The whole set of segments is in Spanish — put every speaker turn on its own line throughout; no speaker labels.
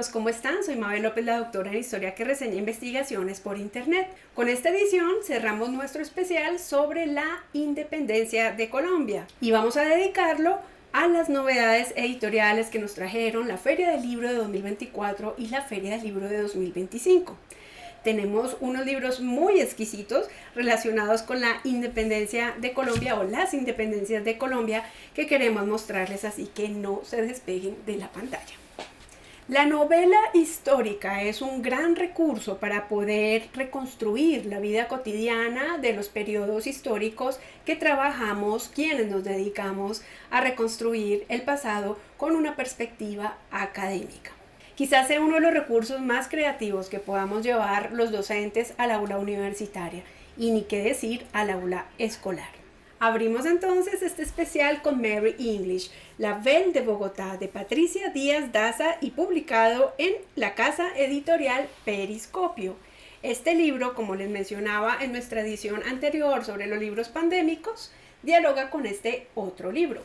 todos, ¿cómo están? Soy Mabel López, la doctora en Historia que reseña investigaciones por Internet. Con esta edición cerramos nuestro especial sobre la independencia de Colombia y vamos a dedicarlo a las novedades editoriales que nos trajeron la Feria del Libro de 2024 y la Feria del Libro de 2025. Tenemos unos libros muy exquisitos relacionados con la independencia de Colombia o las independencias de Colombia que queremos mostrarles, así que no se despeguen de la pantalla. La novela histórica es un gran recurso para poder reconstruir la vida cotidiana de los periodos históricos que trabajamos, quienes nos dedicamos a reconstruir el pasado con una perspectiva académica. Quizás sea uno de los recursos más creativos que podamos llevar los docentes al aula universitaria y ni qué decir al aula escolar. Abrimos entonces este especial con Mary English, La Belle de Bogotá, de Patricia Díaz Daza y publicado en la casa editorial Periscopio. Este libro, como les mencionaba en nuestra edición anterior sobre los libros pandémicos, dialoga con este otro libro.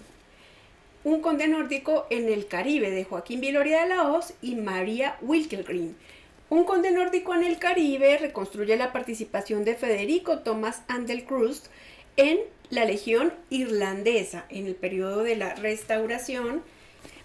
Un conde nórdico en el Caribe, de Joaquín Viloria de la Hoz y María Wilkelgren. Un conde nórdico en el Caribe reconstruye la participación de Federico Thomas Andelcrust en la Legión Irlandesa en el periodo de la Restauración,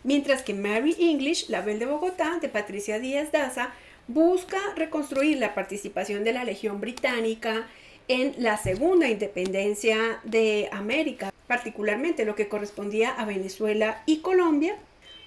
mientras que Mary English, La Belle de Bogotá, de Patricia Díaz Daza, busca reconstruir la participación de la Legión Británica en la segunda independencia de América, particularmente lo que correspondía a Venezuela y Colombia,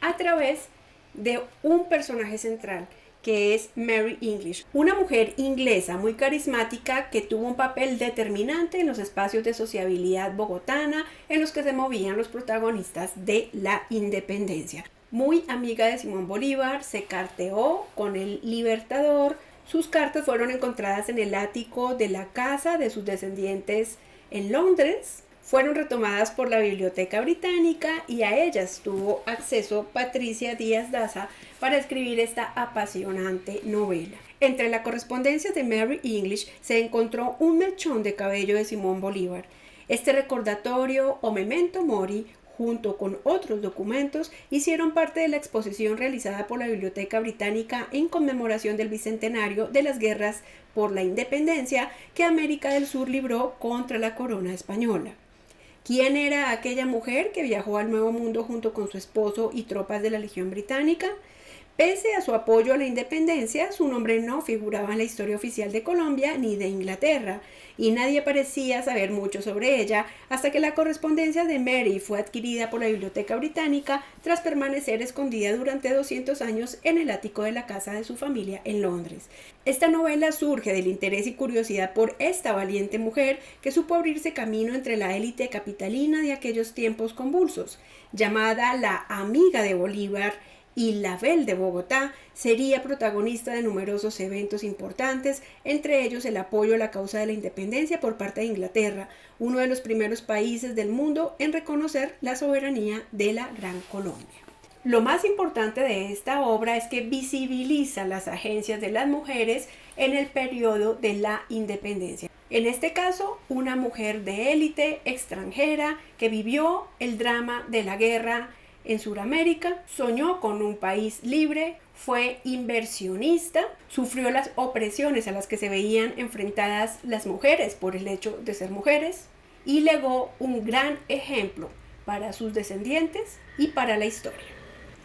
a través de un personaje central, que es Mary English, una mujer inglesa muy carismática que tuvo un papel determinante en los espacios de sociabilidad bogotana en los que se movían los protagonistas de la independencia. Muy amiga de Simón Bolívar, se carteó con el Libertador. Sus cartas fueron encontradas en el ático de la casa de sus descendientes en Londres. Fueron retomadas por la Biblioteca Británica y a ellas tuvo acceso Patricia Díaz Daza para escribir esta apasionante novela. Entre la correspondencia de Mary English se encontró un mechón de cabello de Simón Bolívar. Este recordatorio o memento mori, junto con otros documentos, hicieron parte de la exposición realizada por la Biblioteca Británica en conmemoración del bicentenario de las guerras por la independencia que América del Sur libró contra la corona española. ¿Quién era aquella mujer que viajó al Nuevo Mundo junto con su esposo y tropas de la Legión Británica? Pese a su apoyo a la independencia, su nombre no figuraba en la historia oficial de Colombia ni de Inglaterra, y nadie parecía saber mucho sobre ella hasta que la correspondencia de Mary fue adquirida por la Biblioteca Británica tras permanecer escondida durante 200 años en el ático de la casa de su familia en Londres. Esta novela surge del interés y curiosidad por esta valiente mujer que supo abrirse camino entre la élite capitalina de aquellos tiempos convulsos. Llamada la amiga de Bolívar y La Belle de Bogotá, sería protagonista de numerosos eventos importantes, entre ellos el apoyo a la causa de la independencia por parte de Inglaterra, uno de los primeros países del mundo en reconocer la soberanía de la Gran Colombia. Lo más importante de esta obra es que visibiliza las agencias de las mujeres en el periodo de la independencia. En este caso, una mujer de élite extranjera que vivió el drama de la guerra en Sudamérica, soñó con un país libre, fue inversionista, sufrió las opresiones a las que se veían enfrentadas las mujeres por el hecho de ser mujeres y legó un gran ejemplo para sus descendientes y para la historia.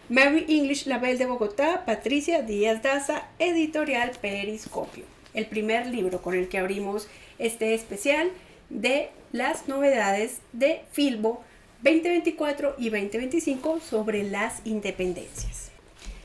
Mary English, La Belle de Bogotá, Patricia Díaz Daza, editorial Periscopio. El primer libro con el que abrimos este especial de las novedades de Filbo 2024 y 2025 sobre las independencias.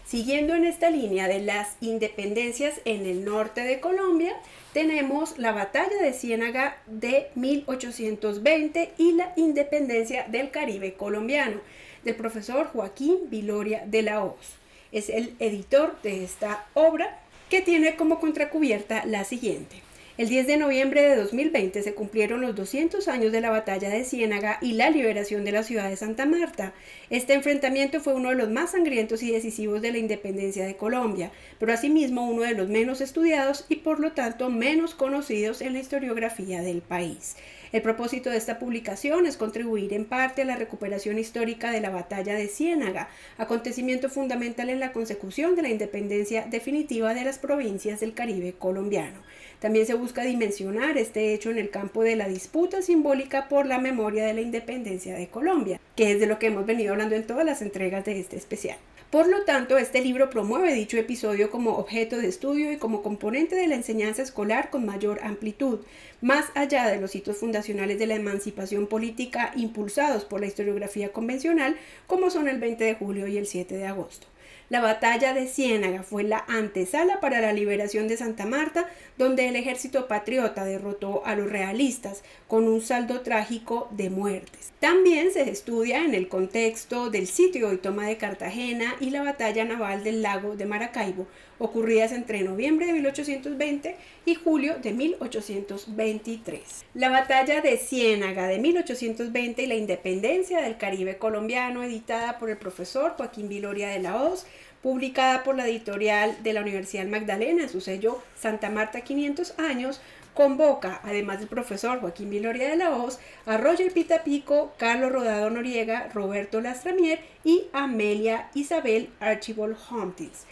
Siguiendo en esta línea de las independencias en el norte de Colombia, tenemos la Batalla de Ciénaga de 1820 y la independencia del Caribe colombiano, del profesor Joaquín Viloria de la Hoz. Es el editor de esta obra, que tiene como contracubierta la siguiente: El 10 de noviembre de 2020 se cumplieron los 200 años de la Batalla de Ciénaga y la liberación de la ciudad de Santa Marta. Este enfrentamiento fue uno de los más sangrientos y decisivos de la independencia de Colombia, pero asimismo uno de los menos estudiados y por lo tanto menos conocidos en la historiografía del país. El propósito de esta publicación es contribuir en parte a la recuperación histórica de la Batalla de Ciénaga, acontecimiento fundamental en la consecución de la independencia definitiva de las provincias del Caribe colombiano. También se busca dimensionar este hecho en el campo de la disputa simbólica por la memoria de la independencia de Colombia, que es de lo que hemos venido hablando en todas las entregas de este especial. Por lo tanto, este libro promueve dicho episodio como objeto de estudio y como componente de la enseñanza escolar con mayor amplitud, más allá de los hitos fundacionales de la emancipación política impulsados por la historiografía convencional, como son el 20 de julio y el 7 de agosto. La batalla de Ciénaga fue la antesala para la liberación de Santa Marta, donde el ejército patriota derrotó a los realistas con un saldo trágico de muertes. También se estudia en el contexto del sitio y toma de Cartagena y la batalla naval del lago de Maracaibo, ocurridas entre noviembre de 1820 y julio de 1823. La batalla de Ciénaga de 1820 y la independencia del Caribe colombiano, editada por el profesor Joaquín Viloria de la Hoz, publicada por la editorial de la Universidad Magdalena en su sello Santa Marta 500 años, convoca, además del profesor Joaquín Viloria de la Hoz, a Roger Pitapico, Carlos Rodado Noriega, Roberto Lastramier y Amelia Isabel Archibald Humphreys.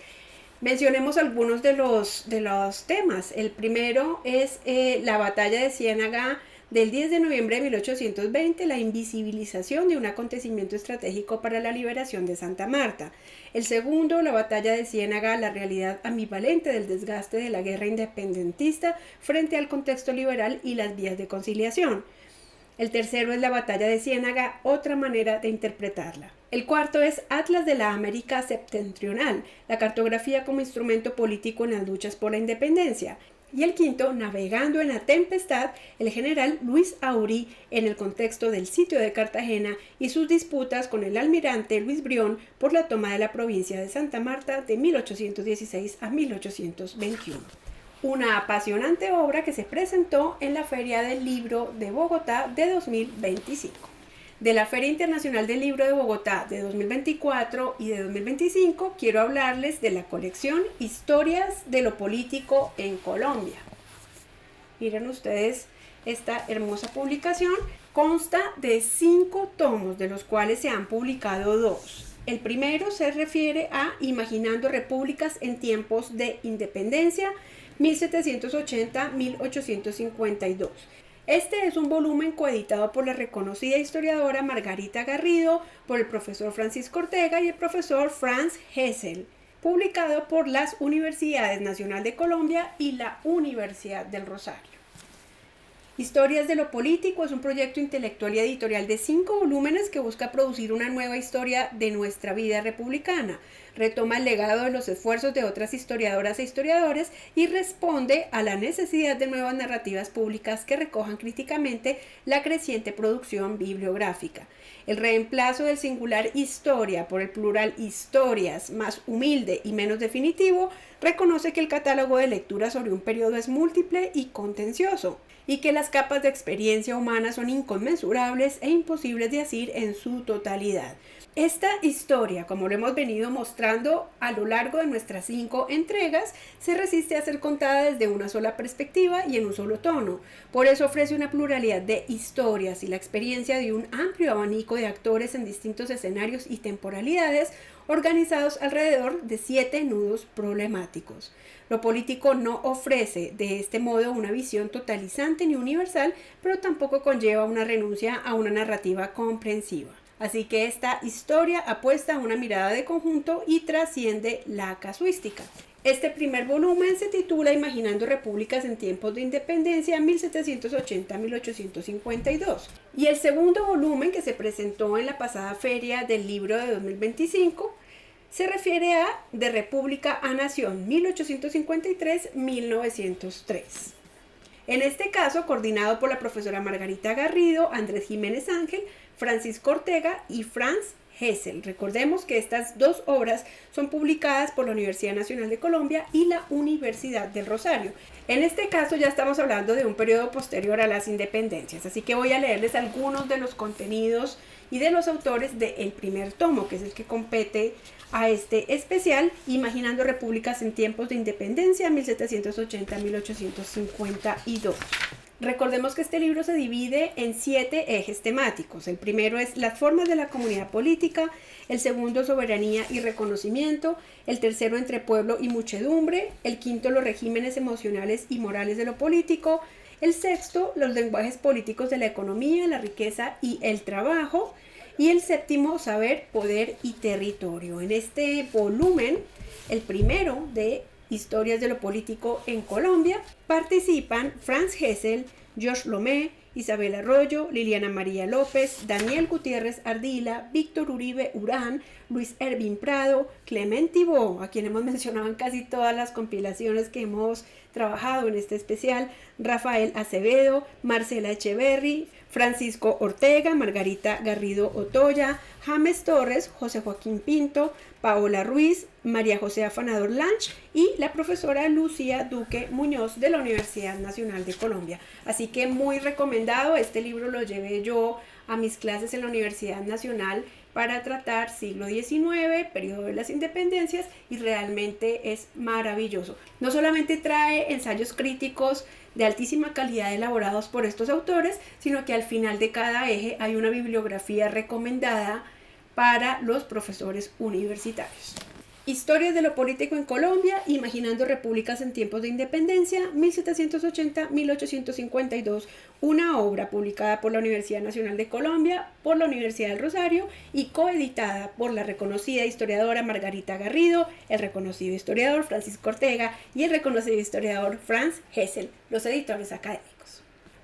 Mencionemos algunos de los temas. El primero es la batalla de Ciénaga del 10 de noviembre de 1820, la invisibilización de un acontecimiento estratégico para la liberación de Santa Marta. El segundo, la batalla de Ciénaga, la realidad ambivalente del desgaste de la guerra independentista frente al contexto liberal y las vías de conciliación. El tercero es la batalla de Ciénaga, otra manera de interpretarla. El cuarto es Atlas de la América Septentrional, la cartografía como instrumento político en las luchas por la independencia. Y el quinto, Navegando en la Tempestad, el general Luis Aurí en el contexto del sitio de Cartagena y sus disputas con el almirante Luis Brión por la toma de la provincia de Santa Marta de 1816 a 1821. Una apasionante obra que se presentó en la Feria del Libro de Bogotá de 2025. De la Feria Internacional del Libro de Bogotá de 2024 y de 2025 quiero hablarles de la colección Historias de lo Político en Colombia. Miren ustedes esta hermosa publicación. Consta de 5 tomos, de los cuales se han publicado 2. El primero se refiere a Imaginando Repúblicas en Tiempos de Independencia, 1780-1852. Este es un volumen coeditado por la reconocida historiadora Margarita Garrido, por el profesor Francisco Ortega y el profesor Franz Hessel, publicado por las Universidades Nacional de Colombia y la Universidad del Rosario. Historias de lo Político es un proyecto intelectual y editorial de 5 volúmenes que busca producir una nueva historia de nuestra vida republicana. Retoma el legado de los esfuerzos de otras historiadoras e historiadores y responde a la necesidad de nuevas narrativas públicas que recojan críticamente la creciente producción bibliográfica. El reemplazo del singular historia por el plural historias, más humilde y menos definitivo, reconoce que el catálogo de lectura sobre un periodo es múltiple y contencioso, y que las capas de experiencia humana son inconmensurables e imposibles de asir en su totalidad. Esta historia, como lo hemos venido mostrando a lo largo de nuestras 5 entregas, se resiste a ser contada desde una sola perspectiva y en un solo tono. Por eso ofrece una pluralidad de historias y la experiencia de un amplio abanico de actores en distintos escenarios y temporalidades, organizados alrededor de 7 nudos problemáticos. Lo Político no ofrece de este modo una visión totalizante ni universal, pero tampoco conlleva una renuncia a una narrativa comprensiva. Así que esta historia apuesta a una mirada de conjunto y trasciende la casuística. Este primer volumen se titula Imaginando Repúblicas en Tiempos de Independencia 1780-1852 y el segundo volumen, que se presentó en la pasada Feria del Libro de 2025, se refiere a De República a Nación 1853-1903. En este caso, coordinado por la profesora Margarita Garrido, Andrés Jiménez Ángel, Francisco Ortega y Franz Gesell. Recordemos que estas dos obras son publicadas por la Universidad Nacional de Colombia y la Universidad del Rosario. En este caso ya estamos hablando de un periodo posterior a las independencias, así que voy a leerles algunos de los contenidos y de los autores del primer tomo, que es el que compete a este especial, Imaginando Repúblicas en Tiempos de Independencia, 1780-1852. Recordemos que este libro se divide en 7 ejes temáticos. El primero es las formas de la comunidad política, el segundo soberanía y reconocimiento, el tercero entre pueblo y muchedumbre, el quinto los regímenes emocionales y morales de lo político, el sexto los lenguajes políticos de la economía, la riqueza y el trabajo, y el séptimo saber, poder y territorio. En este volumen, el primero de Historias de lo político en Colombia, participan Franz Gesell, Georges Lomé, Isabel Arroyo, Liliana María López, Daniel Gutiérrez Ardila, Víctor Uribe Urán, Luis Ervin Prado, Clement Thibault, a quien hemos mencionado en casi todas las compilaciones que hemos trabajado en este especial, Rafael Acevedo, Marcela Echeverry, Francisco Ortega, Margarita Garrido Otoya, James Torres, José Joaquín Pinto, Paola Ruiz, María José Afanador Lanch y la profesora Lucía Duque Muñoz de la Universidad Nacional de Colombia. Así que muy recomendado, este libro lo llevé yo a mis clases en la Universidad Nacional para tratar siglo XIX, periodo de las independencias, y realmente es maravilloso. No solamente trae ensayos críticos de altísima calidad elaborados por estos autores, sino que al final de cada eje hay una bibliografía recomendada para los profesores universitarios. Historias de lo político en Colombia, Imaginando Repúblicas en Tiempos de Independencia, 1780-1852, una obra publicada por la Universidad Nacional de Colombia, por la Universidad del Rosario y coeditada por la reconocida historiadora Margarita Garrido, el reconocido historiador Francisco Ortega y el reconocido historiador Franz Gesell, los editores académicos.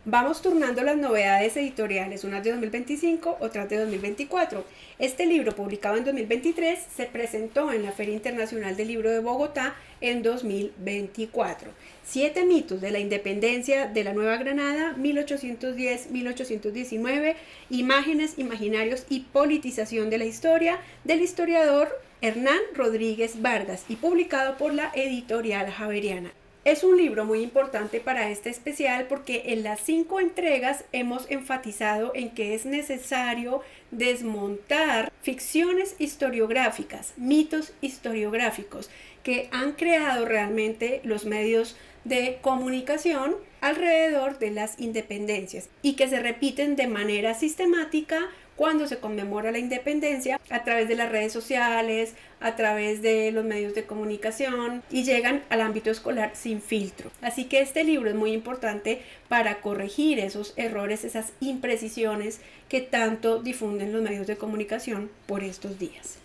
Vamos turnando las novedades editoriales, unas de 2025, otras de 2024. Este libro, publicado en 2023, se presentó en la Feria Internacional del Libro de Bogotá en 2024. 7 mitos de la independencia de la Nueva Granada, 1810-1819, imágenes, imaginarios y politización de la historia, del historiador Hernán Rodríguez Vargas, y publicado por la editorial Javeriana. Es un libro muy importante para este especial porque en las 5 entregas hemos enfatizado en que es necesario desmontar ficciones historiográficas, mitos historiográficos que han creado realmente los medios de comunicación alrededor de las independencias y que se repiten de manera sistemática cuando se conmemora la independencia a través de las redes sociales, a través de los medios de comunicación, y llegan al ámbito escolar sin filtro. Así que este libro es muy importante para corregir esos errores, esas imprecisiones que tanto difunden los medios de comunicación por estos días.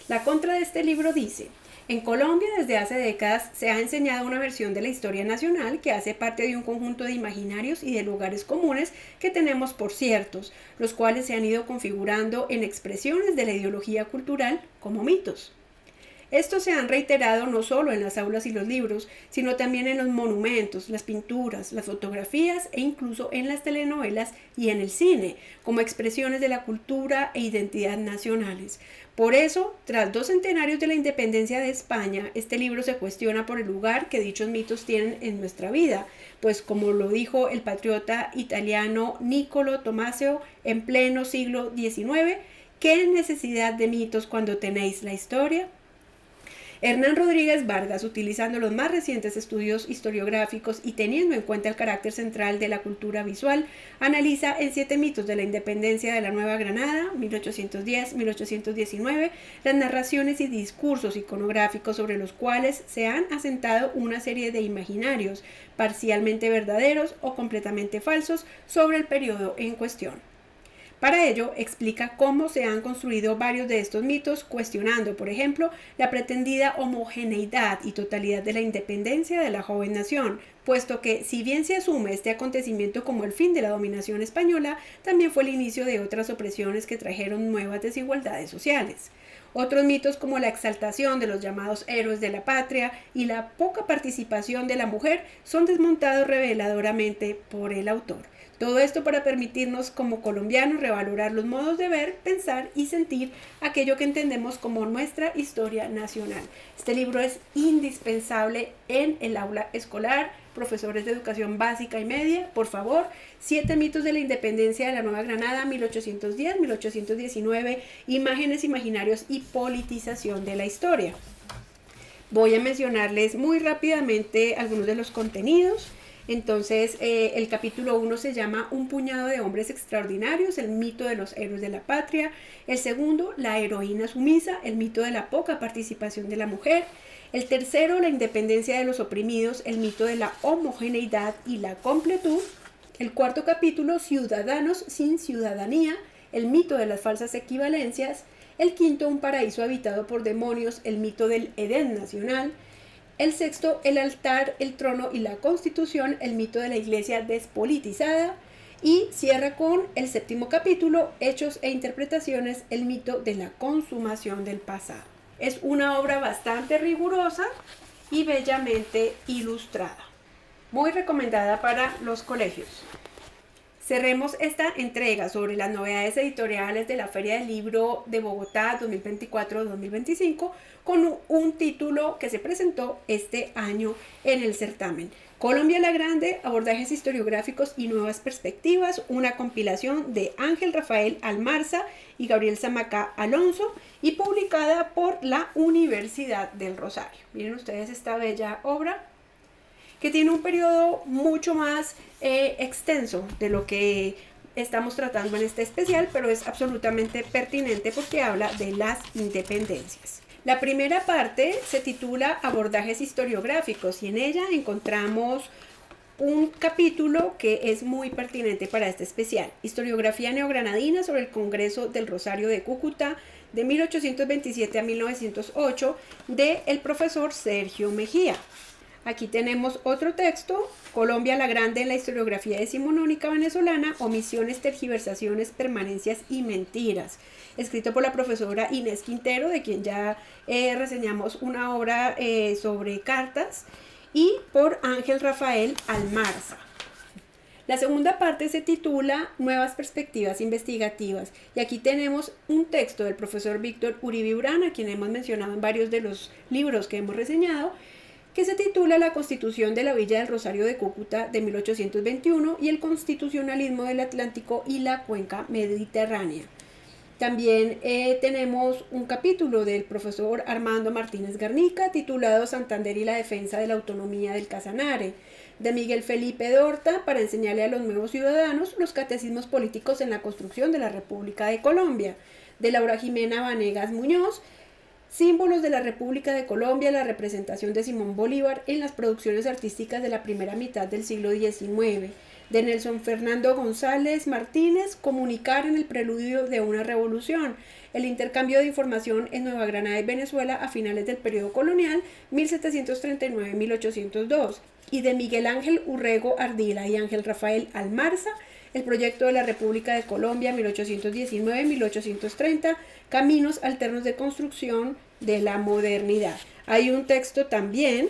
La contra de este libro dice: en Colombia desde hace décadas se ha enseñado una versión de la historia nacional que hace parte de un conjunto de imaginarios y de lugares comunes que tenemos por ciertos, los cuales se han ido configurando en expresiones de la ideología cultural como mitos. Estos se han reiterado no solo en las aulas y los libros, sino también en los monumentos, las pinturas, las fotografías e incluso en las telenovelas y en el cine, como expresiones de la cultura e identidad nacionales. Por eso, tras 2 centenarios de la independencia de España, este libro se cuestiona por el lugar que dichos mitos tienen en nuestra vida, pues como lo dijo el patriota italiano Niccolo Tommaseo en pleno siglo XIX, ¿qué necesidad de mitos cuando tenéis la historia? Hernán Rodríguez Vargas, utilizando los más recientes estudios historiográficos y teniendo en cuenta el carácter central de la cultura visual, analiza en 7 mitos de la independencia de la Nueva Granada, 1810-1819, las narraciones y discursos iconográficos sobre los cuales se han asentado una serie de imaginarios, parcialmente verdaderos o completamente falsos, sobre el periodo en cuestión. Para ello, explica cómo se han construido varios de estos mitos, cuestionando, por ejemplo, la pretendida homogeneidad y totalidad de la independencia de la joven nación, puesto que, si bien se asume este acontecimiento como el fin de la dominación española, también fue el inicio de otras opresiones que trajeron nuevas desigualdades sociales. Otros mitos, como la exaltación de los llamados héroes de la patria y la poca participación de la mujer, son desmontados reveladoramente por el autor. Todo esto para permitirnos como colombianos revalorar los modos de ver, pensar y sentir aquello que entendemos como nuestra historia nacional. Este libro es indispensable en el aula escolar. Profesores de educación básica y media, por favor, 7 mitos de la independencia de la Nueva Granada, 1810-1819, imágenes, imaginarios y politización de la historia. Voy a mencionarles muy rápidamente algunos de los contenidos. Entonces, el capítulo 1 se llama Un puñado de hombres extraordinarios, el mito de los héroes de la patria. El segundo, la heroína sumisa, el mito de la poca participación de la mujer. El tercero, la independencia de los oprimidos, el mito de la homogeneidad y la completud. El cuarto capítulo, ciudadanos sin ciudadanía, el mito de las falsas equivalencias. El quinto, un paraíso habitado por demonios, el mito del Edén nacional. El sexto, el altar, el trono y la constitución, el mito de la iglesia despolitizada. Y cierra con el séptimo capítulo, hechos e interpretaciones, el mito de la consumación del pasado. Es una obra bastante rigurosa y bellamente ilustrada. Muy recomendada para los colegios. Cerremos esta entrega sobre las novedades editoriales de la Feria del Libro de Bogotá 2024-2025 con un título que se presentó este año en el certamen. Colombia la Grande, abordajes historiográficos y nuevas perspectivas, una compilación de Ángel Rafael Almarza y Gabriel Zamacá Alonso y publicada por la Universidad del Rosario. Miren ustedes esta bella obra que tiene un periodo mucho más extenso de lo que estamos tratando en este especial, pero es absolutamente pertinente porque habla de las independencias. La primera parte se titula Abordajes historiográficos y en ella encontramos un capítulo que es muy pertinente para este especial. Historiografía neogranadina sobre el Congreso del Rosario de Cúcuta de 1827 a 1908 del profesor Sergio Mejía. Aquí tenemos otro texto, Colombia la Grande en la historiografía decimonónica venezolana, omisiones, tergiversaciones, permanencias y mentiras, escrito por la profesora Inés Quintero, de quien ya reseñamos una obra sobre cartas, y por Ángel Rafael Almarza. La segunda parte se titula Nuevas perspectivas investigativas y aquí tenemos un texto del profesor Víctor Uribe Urán, a quien hemos mencionado en varios de los libros que hemos reseñado, que se titula La Constitución de la Villa del Rosario de Cúcuta de 1821 y el constitucionalismo del Atlántico y la cuenca mediterránea. También tenemos un capítulo del profesor Armando Martínez Garnica titulado Santander y la defensa de la autonomía del Casanare, de Miguel Felipe Dorta para enseñarle a los nuevos ciudadanos los catecismos políticos en la construcción de la República de Colombia, de Laura Jimena Vanegas Muñoz, Símbolos de la República de Colombia, la representación de Simón Bolívar en las producciones artísticas de la primera mitad del siglo XIX, de Nelson Fernando González Martínez, Comunicar en el preludio de una revolución, el intercambio de información en Nueva Granada y Venezuela a finales del periodo colonial 1739-1802, y de Miguel Ángel Urrego Ardila y Ángel Rafael Almarza, el proyecto de la República de Colombia 1819-1830, Caminos alternos de construcción de la modernidad. Hay un texto también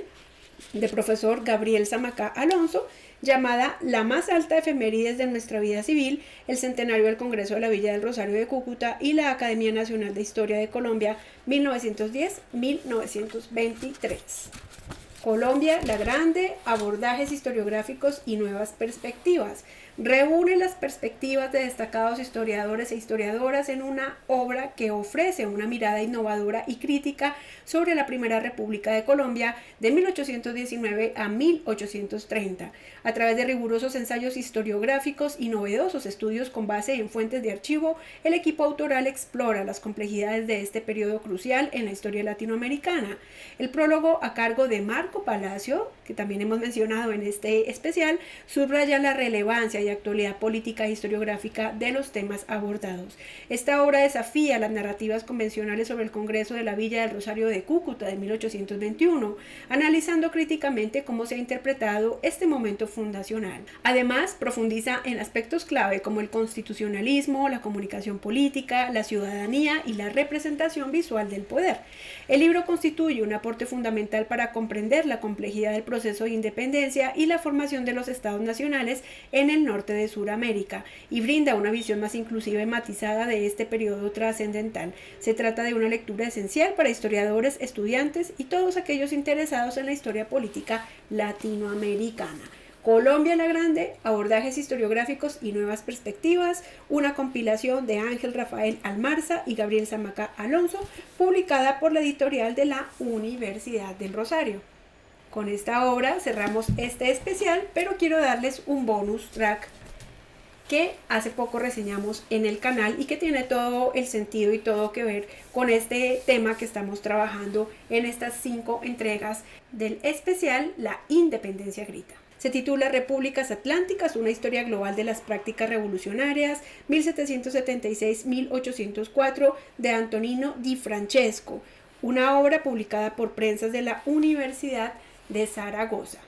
del profesor Gabriel Zamacá Alonso llamada La más alta efemérides de nuestra vida civil, el centenario del Congreso de la Villa del Rosario de Cúcuta y la Academia Nacional de Historia de Colombia 1910-1923. Colombia la Grande, abordajes historiográficos y nuevas perspectivas. Reúne las perspectivas de destacados historiadores e historiadoras en una obra que ofrece una mirada innovadora y crítica sobre la Primera República de Colombia de 1819 a 1830, a través de rigurosos ensayos historiográficos y novedosos estudios con base en fuentes de archivo. El equipo autoral explora las complejidades de este periodo crucial en la historia latinoamericana. El prólogo, a cargo de Marco Palacio, que también hemos mencionado en este especial, subraya la relevancia y actualidad política e historiográfica de los temas abordados. Esta obra desafía las narrativas convencionales sobre el Congreso de la Villa del Rosario de Cúcuta de 1821, analizando críticamente cómo se ha interpretado este momento fundacional. Además, profundiza en aspectos clave como el constitucionalismo, la comunicación política, la ciudadanía y la representación visual del poder. El libro constituye un aporte fundamental para comprender la complejidad del proceso de independencia y la formación de los estados nacionales en el norte de Sudamérica y brinda una visión más inclusiva y matizada de este periodo trascendental. Se trata de una lectura esencial para historiadores, estudiantes y todos aquellos interesados en la historia política latinoamericana. Colombia la Grande, abordajes historiográficos y nuevas perspectivas, una compilación de Ángel Rafael Almarza y Gabriel Zamaca Alonso, publicada por la editorial de la Universidad del Rosario. Con esta obra cerramos este especial, pero quiero darles un bonus track que hace poco reseñamos en el canal y que tiene todo el sentido y todo que ver con este tema que estamos trabajando en estas 5 entregas del especial La Independencia Grita. Se titula Repúblicas Atlánticas, una historia global de las prácticas revolucionarias, 1776-1804, de Antonino Di Francesco, una obra publicada por Prensas de la Universidad de Zaragoza.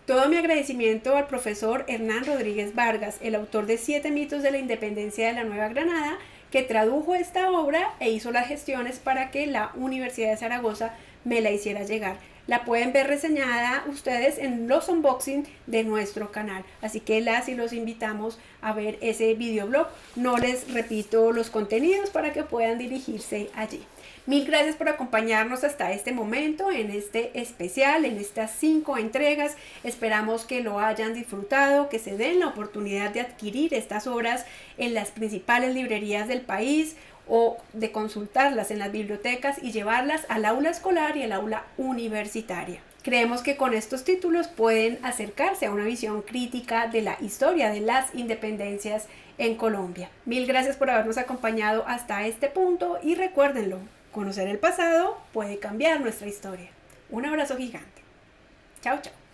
Todo mi agradecimiento al profesor Hernán Rodríguez Vargas, el autor de 7 mitos de la independencia de la Nueva Granada, que tradujo esta obra e hizo las gestiones para que la Universidad de Zaragoza me la hiciera llegar. La pueden ver reseñada ustedes en los unboxing de nuestro canal. Así que las y los invitamos a ver ese videoblog. No les repito los contenidos para que puedan dirigirse allí. Mil gracias por acompañarnos hasta este momento en este especial, en estas 5 entregas. Esperamos que lo hayan disfrutado, que se den la oportunidad de adquirir estas obras en las principales librerías del país o de consultarlas en las bibliotecas y llevarlas al aula escolar y al aula universitaria. Creemos que con estos títulos pueden acercarse a una visión crítica de la historia de las independencias en Colombia. Mil gracias por habernos acompañado hasta este punto y recuérdenlo, conocer el pasado puede cambiar nuestra historia. Un abrazo gigante. Chao, chao.